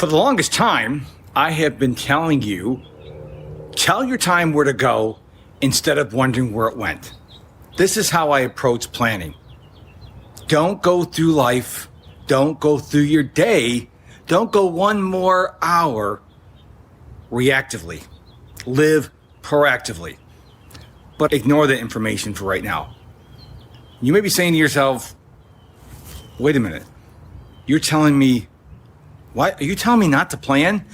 For the longest time, I have been telling you, tell your time where to go instead of wondering where it went. This is how I approach planning. Don't go through life. Don't go through your day. Don't go one more hour reactively. Live proactively. But ignore the information for right now. You may be saying to yourself, wait a minute. You're telling me, what? Are you telling me not to plan?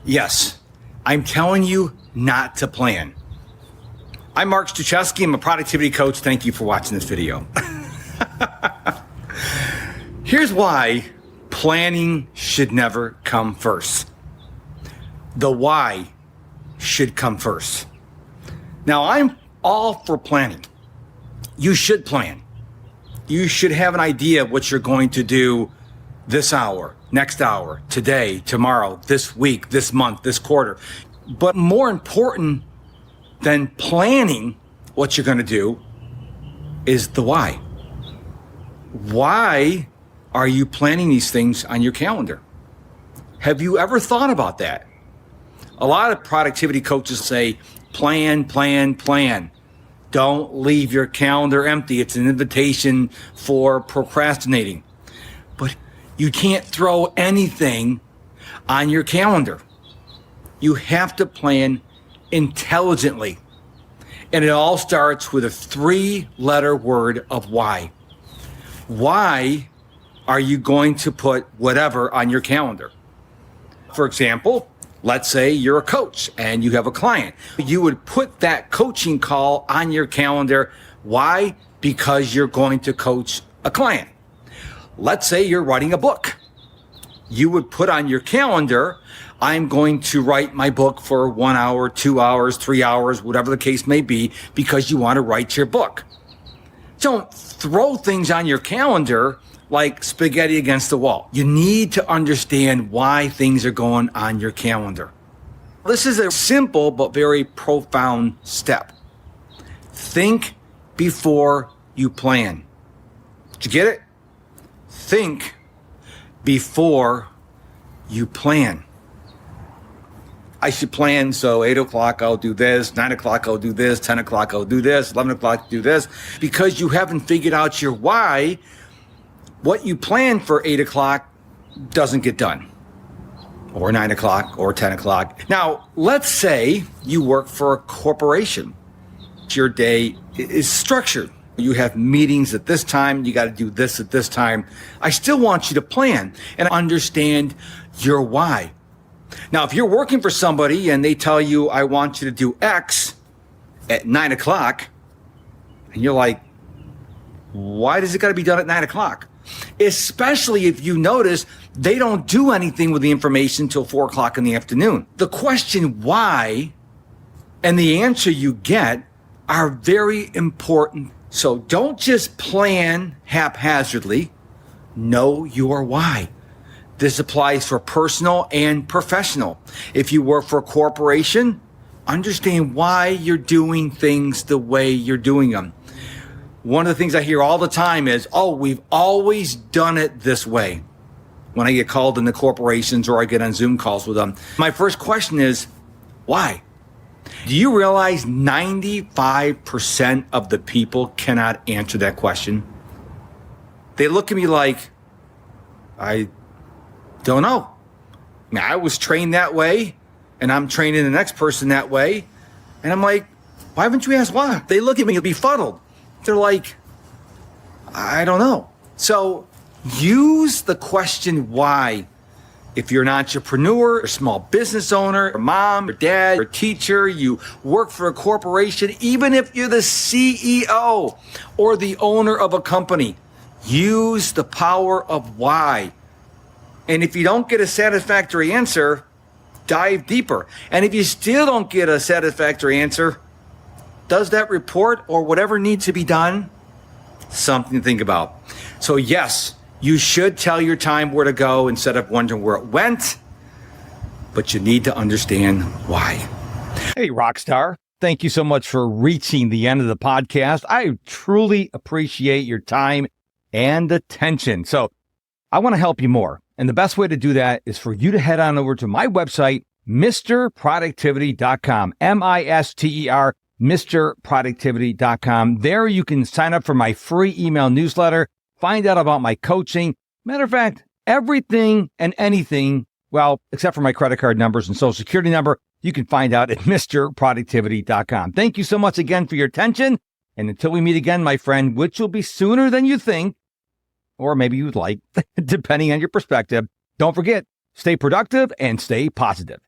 Yes, I'm telling you not to plan. I'm Mark Struczewski. I'm a productivity coach. Thank you for watching this video. Here's why planning should never come first. The why should come first. Now, I'm all for planning. You should plan. You should have an idea of what you're going to do this hour, next hour, today, tomorrow, this week, this month, this quarter. But more important than planning what you're going to do is the why. Why are you planning these things on your calendar? Have you ever thought about that? A lot of productivity coaches say, plan, plan, plan. Don't leave your calendar empty. It's an invitation for procrastinating. But you can't throw anything on your calendar. You have to plan intelligently. And it all starts with a 3-letter word of why. Why are you going to put whatever on your calendar? For example, let's say you're a coach and you have a client. You would put that coaching call on your calendar. Why? Because you're going to coach a client. Let's say you're writing a book. You would put on your calendar, I'm going to write my book for 1 hour, 2 hours, 3 hours, whatever the case may be, because you want to write your book. Don't throw things on your calendar like spaghetti against the wall. You need to understand why things are going on your calendar. This is a simple but very profound step. Think before you plan. Did you get it? Think before you plan. I should plan, so 8 o'clock I'll do this, 9 o'clock I'll do this, 10 o'clock I'll do this, 11 o'clock I'll do this. Because you haven't figured out your why, what you plan for 8 o'clock doesn't get done. Or 9 o'clock or 10 o'clock. Now, let's say you work for a corporation. Your day is structured. You have meetings at this time. You got to do this at this time. I still want you to plan and understand your why. Now, if you're working for somebody and they tell you, I want you to do X at 9 o'clock, and you're like, why does it got to be done at 9 o'clock? Especially if you notice they don't do anything with the information until 4 o'clock in the afternoon. The question why and the answer you get are very important. So don't just plan haphazardly. Know your why. This applies for personal and professional. If you work for a corporation, understand why you're doing things the way you're doing them. One of the things I hear all the time is, oh, we've always done it this way. When I get called into corporations or I get on Zoom calls with them, my first question is, why? Do you realize 95% of the people cannot answer that question? They look at me like, I don't know. I was trained that way, and I'm training the next person that way. And I'm like, why haven't you asked why? They look at me befuddled. They're like, I don't know. So use the question why. If you're an entrepreneur, a small business owner, a mom, or dad, or teacher, you work for a corporation, even if you're the CEO or the owner of a company, use the power of why. And if you don't get a satisfactory answer, dive deeper. And if you still don't get a satisfactory answer, does that report or whatever needs to be done? Something to think about. So yes, you should tell your time where to go instead of wondering where it went, but you need to understand why. Hey, Rockstar. Thank you so much for reaching the end of the podcast. I truly appreciate your time and attention. So I want to help you more. And the best way to do that is for you to head on over to my website, MrProductivity.com, MISTER, MrProductivity.com. There you can sign up for my free email newsletter, find out about my coaching. Matter of fact, everything and anything, well, except for my credit card numbers and social security number, you can find out at MrProductivity.com. Thank you so much again for your attention. And until we meet again, my friend, which will be sooner than you think, or maybe you'd like, depending on your perspective, don't forget, stay productive and stay positive.